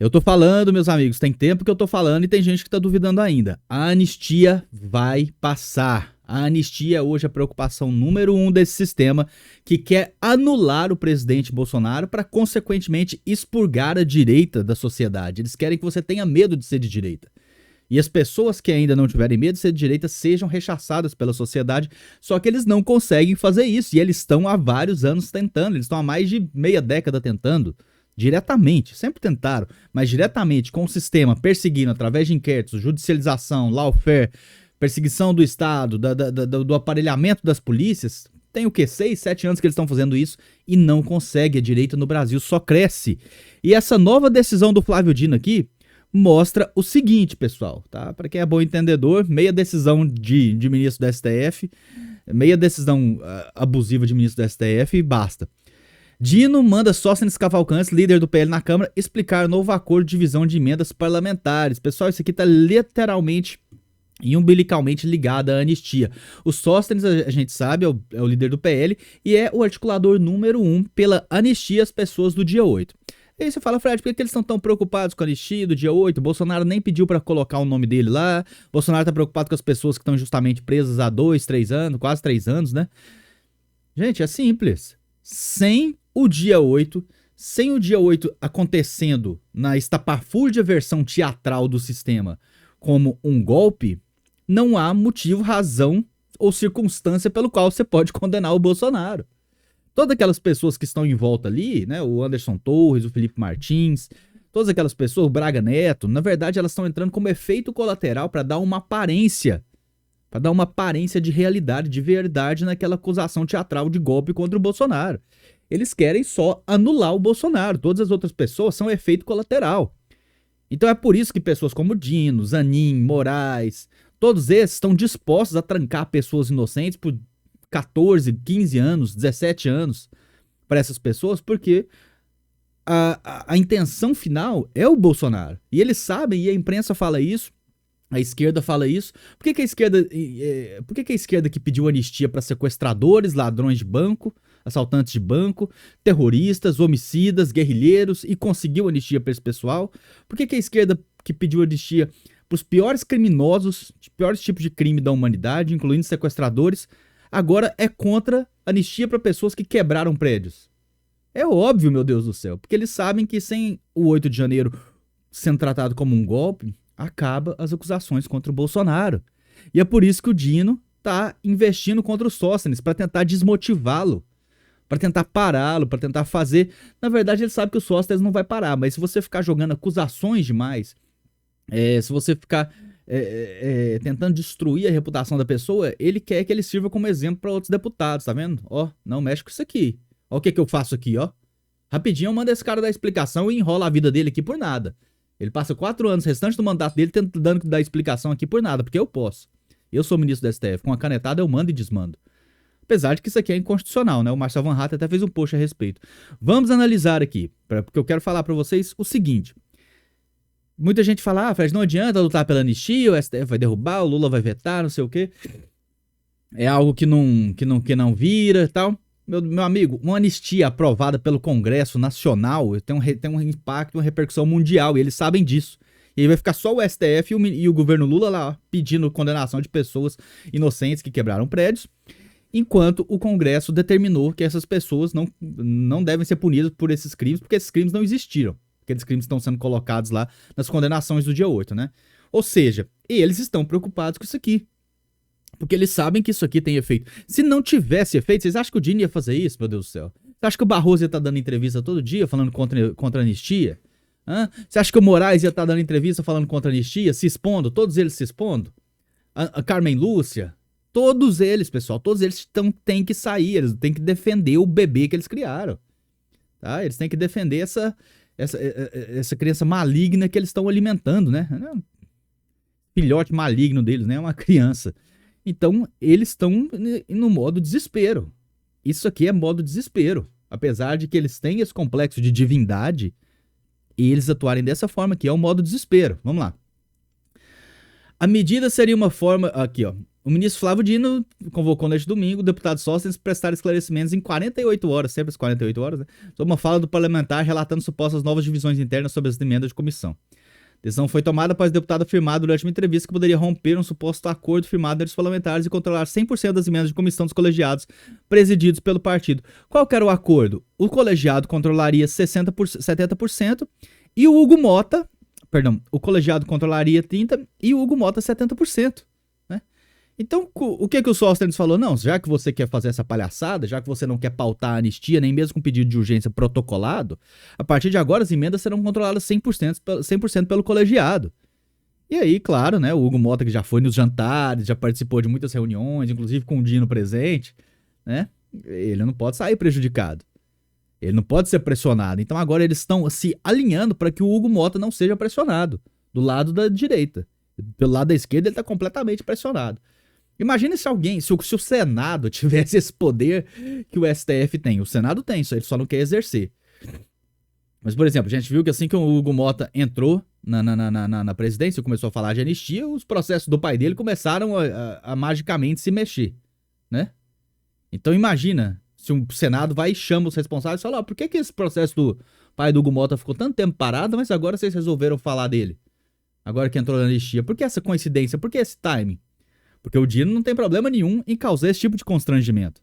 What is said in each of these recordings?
Eu tô falando, meus amigos, tem tempo que eu tô falando e tem gente que tá duvidando ainda. A anistia vai passar. A anistia é hoje a preocupação número 1 desse sistema que quer anular o presidente Bolsonaro para, consequentemente, expurgar a direita da sociedade. Eles querem que você tenha medo de ser de direita. E as pessoas que ainda não tiverem medo de ser de direita sejam rechaçadas pela sociedade, só que eles não conseguem fazer isso. E eles estão há vários anos tentando, eles estão há mais de meia década tentando. Diretamente, sempre tentaram, mas diretamente com o sistema perseguindo através de inquéritos, judicialização, lawfare, perseguição do Estado, do aparelhamento das polícias, tem o quê? 6, 7 anos que eles estão fazendo isso e não consegue. A direita no Brasil só cresce. E essa nova decisão do Flávio Dino aqui mostra o seguinte, pessoal, tá? Para quem é bom entendedor, meia decisão de ministro do STF, meia decisão abusiva de ministro do STF e basta. Dino manda Sóstenes Cavalcantes, líder do PL na Câmara, explicar o novo acordo de divisão de emendas parlamentares. Pessoal, isso aqui tá literalmente e umbilicalmente ligado à anistia. O Sóstenes, a gente sabe, é o líder do PL e é o articulador número 1 pela anistia às pessoas do dia 8. E aí você fala, Fred, por que eles estão tão preocupados com a anistia do dia 8? Bolsonaro nem pediu pra colocar o nome dele lá. Bolsonaro tá preocupado com as pessoas que estão justamente presas há 2, 3 anos, quase 3 anos, né? Gente, é simples. Sem o dia 8 acontecendo na estapafúrdia versão teatral do sistema como um golpe, não há motivo, razão ou circunstância pelo qual você pode condenar o Bolsonaro. Todas aquelas pessoas que estão em volta ali, né, o Anderson Torres, o Felipe Martins, todas aquelas pessoas, o Braga Neto, na verdade elas estão entrando como efeito colateral para dar uma aparência de realidade, de verdade naquela acusação teatral de golpe contra o Bolsonaro. Eles querem só anular o Bolsonaro. Todas as outras pessoas são efeito colateral. Então é por isso que pessoas como Dino, Zanin, Moraes, todos esses estão dispostos a trancar pessoas inocentes por 14, 15 anos, 17 anos para essas pessoas, porque a intenção final é o Bolsonaro. E eles sabem, e a imprensa fala isso, a esquerda fala isso. Por que a esquerda que pediu anistia para sequestradores, ladrões de banco, assaltantes de banco, terroristas, homicidas, guerrilheiros e conseguiu anistia para esse pessoal? Por que a esquerda que pediu anistia para os piores criminosos, os piores tipos de crime da humanidade, incluindo sequestradores, agora é contra anistia para pessoas que quebraram prédios? É óbvio, meu Deus do céu, porque eles sabem que sem o 8 de janeiro sendo tratado como um golpe, acaba as acusações contra o Bolsonaro. E é por isso que o Dino tá investindo contra o Sóstenes, para tentar desmotivá-lo, para tentar pará-lo, para tentar fazer... Na verdade, ele sabe que o Sóstenes não vai parar, mas se você ficar jogando acusações demais, se você ficar tentando destruir a reputação da pessoa, ele quer que ele sirva como exemplo para outros deputados, tá vendo? Ó, não mexe com isso aqui. Ó o que eu faço aqui, ó. Rapidinho eu mando esse cara dar explicação e enrola a vida dele aqui por nada. Ele passa 4 anos, restante do mandato dele, tentando dar explicação aqui por nada, porque eu posso. Eu sou ministro do STF, com a canetada eu mando e desmando. Apesar de que isso aqui é inconstitucional, né? O Marcel Van Hatten até fez um post a respeito. Vamos analisar aqui, porque eu quero falar pra vocês o seguinte. Muita gente fala, Fred, não adianta lutar pela anistia, o STF vai derrubar, o Lula vai vetar, não sei o quê. É algo que não vira e tal. Meu amigo, uma anistia aprovada pelo Congresso Nacional tem um impacto, uma repercussão mundial, e eles sabem disso. E aí vai ficar só o STF e o governo Lula lá, ó, pedindo condenação de pessoas inocentes que quebraram prédios, enquanto o Congresso determinou que essas pessoas não devem ser punidas por esses crimes, porque esses crimes não existiram. Aqueles crimes estão sendo colocados lá nas condenações do dia 8, né? Ou seja, eles estão preocupados com isso aqui. Porque eles sabem que isso aqui tem efeito. Se não tivesse efeito, vocês acham que o Dino ia fazer isso, meu Deus do céu? Você acha que o Barroso ia estar dando entrevista todo dia falando contra a anistia? Você acha que o Moraes ia estar dando entrevista falando contra a anistia, se expondo, todos eles se expondo? A Carmen Lúcia? Todos eles, pessoal, todos eles têm que sair, eles têm que defender o bebê que eles criaram. Tá? Eles têm que defender essa criança maligna que eles estão alimentando, né? Filhote maligno deles, né? Uma criança. Então, eles estão no modo desespero. Isso aqui é modo desespero. Apesar de que eles têm esse complexo de divindade, e eles atuarem dessa forma, que é o modo desespero. Vamos lá. A medida seria uma forma... Aqui, ó. O ministro Flávio Dino convocou neste domingo o deputado Sóstenes para prestar esclarecimentos em 48 horas, sempre as 48 horas, né, sobre uma fala do parlamentar relatando supostas novas divisões internas sobre as emendas de comissão. A decisão foi tomada após o deputado afirmar durante uma entrevista que poderia romper um suposto acordo firmado entre os parlamentares e controlar 100% das emendas de comissão dos colegiados presididos pelo partido. Qual que era o acordo? O colegiado controlaria 70% e o Hugo Mota, o colegiado controlaria 30% e o Hugo Mota 70%. Então, o que o Sóstenes falou? Não, já que você quer fazer essa palhaçada, já que você não quer pautar a anistia, nem mesmo com pedido de urgência protocolado, a partir de agora as emendas serão controladas 100% pelo colegiado. E aí, claro, né, o Hugo Mota, que já foi nos jantares, já participou de muitas reuniões, inclusive com o Dino presente, né, ele não pode sair prejudicado. Ele não pode ser pressionado. Então agora eles estão se alinhando para que o Hugo Mota não seja pressionado do lado da direita. Pelo lado da esquerda ele está completamente pressionado. Imagina se o Senado tivesse esse poder que o STF tem. O Senado tem, ele só não quer exercer. Mas, por exemplo, a gente viu que assim que o Hugo Mota entrou na presidência e começou a falar de anistia, os processos do pai dele começaram a magicamente se mexer, né? Então imagina se o Senado vai e chama os responsáveis e fala, por que esse processo do pai do Hugo Mota ficou tanto tempo parado, mas agora vocês resolveram falar dele? Agora que entrou na anistia. Por que essa coincidência? Por que esse timing? Porque o Dino não tem problema nenhum em causar esse tipo de constrangimento,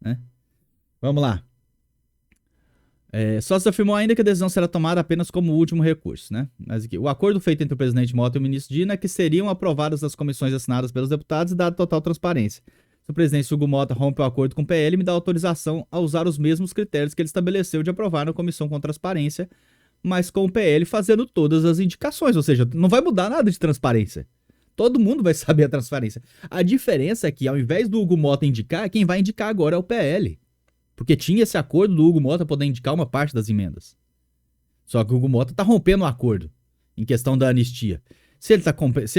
né? Vamos lá. Só se afirmou ainda que a decisão será tomada apenas como último recurso, né? Mas aqui, o acordo feito entre o presidente Mota e o ministro Dino é que seriam aprovadas as comissões assinadas pelos deputados e dado total transparência. Se o presidente Hugo Mota rompe o acordo com o PL, me dá autorização a usar os mesmos critérios que ele estabeleceu de aprovar na comissão com transparência, mas com o PL fazendo todas as indicações, ou seja, não vai mudar nada de transparência. Todo mundo vai saber a transparência. A diferença é que, ao invés do Hugo Mota indicar, quem vai indicar agora é o PL. Porque tinha esse acordo do Hugo Mota poder indicar uma parte das emendas. Só que o Hugo Mota tá rompendo o acordo em questão da anistia. Se ele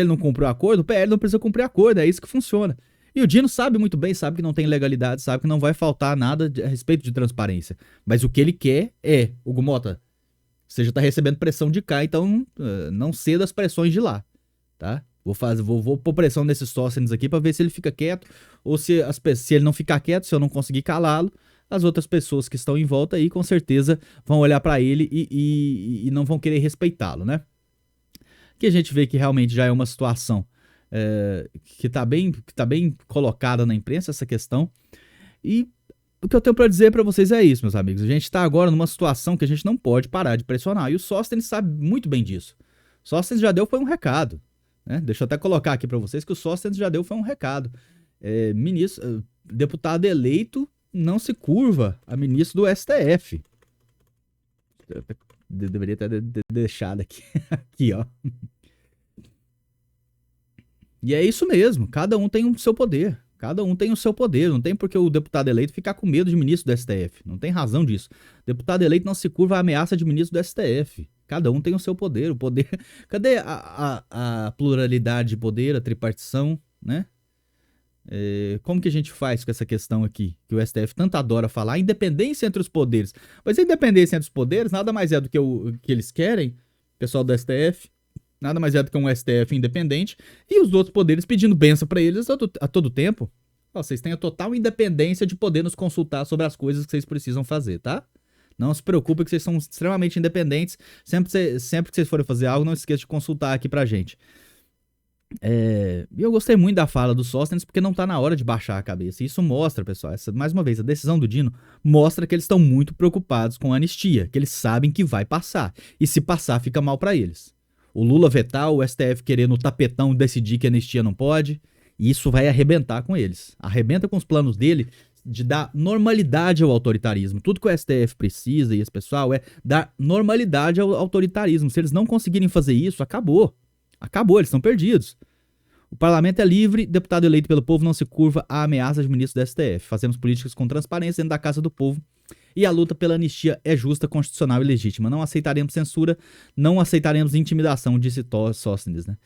não cumpriu o acordo, o PL não precisa cumprir o acordo, é isso que funciona. E o Dino sabe muito bem, sabe que não tem legalidade, sabe que não vai faltar nada a respeito de transparência. Mas o que ele quer é, Hugo Mota, você já tá recebendo pressão de cá, então não ceda as pressões de lá, tá? Vou pôr pressão nesses Sóstenes aqui pra ver se ele fica quieto, ou se ele não ficar quieto, se eu não conseguir calá-lo, as outras pessoas que estão em volta aí com certeza vão olhar pra ele e não vão querer respeitá-lo, né? Que a gente vê que realmente já é uma situação que tá bem colocada na imprensa, essa questão. E o que eu tenho pra dizer pra vocês é isso, meus amigos. A gente tá agora numa situação que a gente não pode parar de pressionar, e o Sóstenes sabe muito bem disso. O Sóstenes já deu foi um recado. Deixa eu até colocar aqui para vocês que o Sóstenes já deu foi um recado. Deputado eleito não se curva a ministro do STF. Eu deveria ter deixado aqui. Aqui, ó. E é isso mesmo. Cada um tem o seu poder. Cada um tem o seu poder. Não tem por que o deputado eleito ficar com medo de ministro do STF. Não tem razão disso. Deputado eleito não se curva à ameaça de ministro do STF. Cada um tem o seu poder. Cadê a pluralidade de poder, a tripartição, né? Como que a gente faz com essa questão aqui, que o STF tanto adora falar, a independência entre os poderes. Mas a independência entre os poderes nada mais é do que o que eles querem, o pessoal do STF, nada mais é do que um STF independente, e os outros poderes pedindo bênção para eles a todo tempo. Vocês têm a total independência de poder nos consultar sobre as coisas que vocês precisam fazer, tá? Não se preocupe que vocês são extremamente independentes. Sempre que vocês forem fazer algo, não esqueça de consultar aqui pra gente. E eu gostei muito da fala do Sóstenes, porque não tá na hora de baixar a cabeça. Isso mostra, pessoal, mais uma vez, a decisão do Dino mostra que eles estão muito preocupados com a anistia, que eles sabem que vai passar. E se passar, fica mal pra eles. O Lula vetar, o STF querer no tapetão decidir que a anistia não pode, e isso vai arrebentar com eles. Arrebenta com os planos dele de dar normalidade ao autoritarismo. Tudo que o STF precisa, e esse pessoal, é dar normalidade ao autoritarismo. Se eles não conseguirem fazer isso, acabou. Acabou, eles estão perdidos. O parlamento é livre, deputado eleito pelo povo não se curva à ameaça de ministro do STF. Fazemos políticas com transparência dentro da casa do povo e a luta pela anistia é justa, constitucional e legítima. Não aceitaremos censura, não aceitaremos intimidação, disse Sóstenes, né?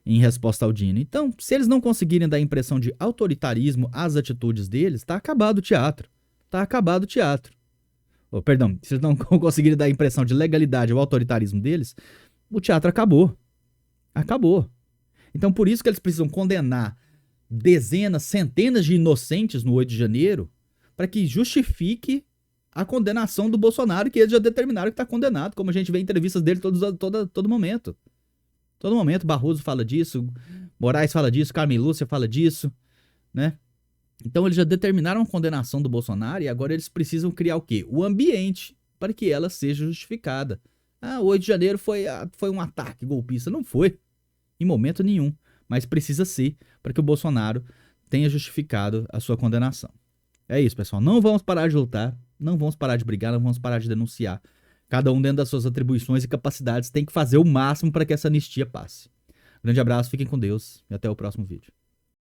Em resposta ao Dino. Então, se eles não conseguirem dar a impressão de autoritarismo às atitudes deles, tá acabado o teatro. Tá acabado o teatro. Perdão, se eles não conseguirem dar a impressão de legalidade ao autoritarismo deles, o teatro acabou. Acabou. Então, por isso que eles precisam condenar dezenas, centenas de inocentes no 8 de janeiro para que justifique a condenação do Bolsonaro, que eles já determinaram que está condenado, como a gente vê em entrevistas dele todo momento. Todo momento, Barroso fala disso, Moraes fala disso, Carmen Lúcia fala disso, né? Então eles já determinaram a condenação do Bolsonaro e agora eles precisam criar o quê? O ambiente para que ela seja justificada. O 8 de janeiro foi um ataque golpista. Não foi, em momento nenhum, mas precisa ser para que o Bolsonaro tenha justificado a sua condenação. É isso, pessoal. Não vamos parar de lutar, não vamos parar de brigar, não vamos parar de denunciar. Cada um dentro das suas atribuições e capacidades tem que fazer o máximo para que essa anistia passe. Grande abraço, fiquem com Deus e até o próximo vídeo.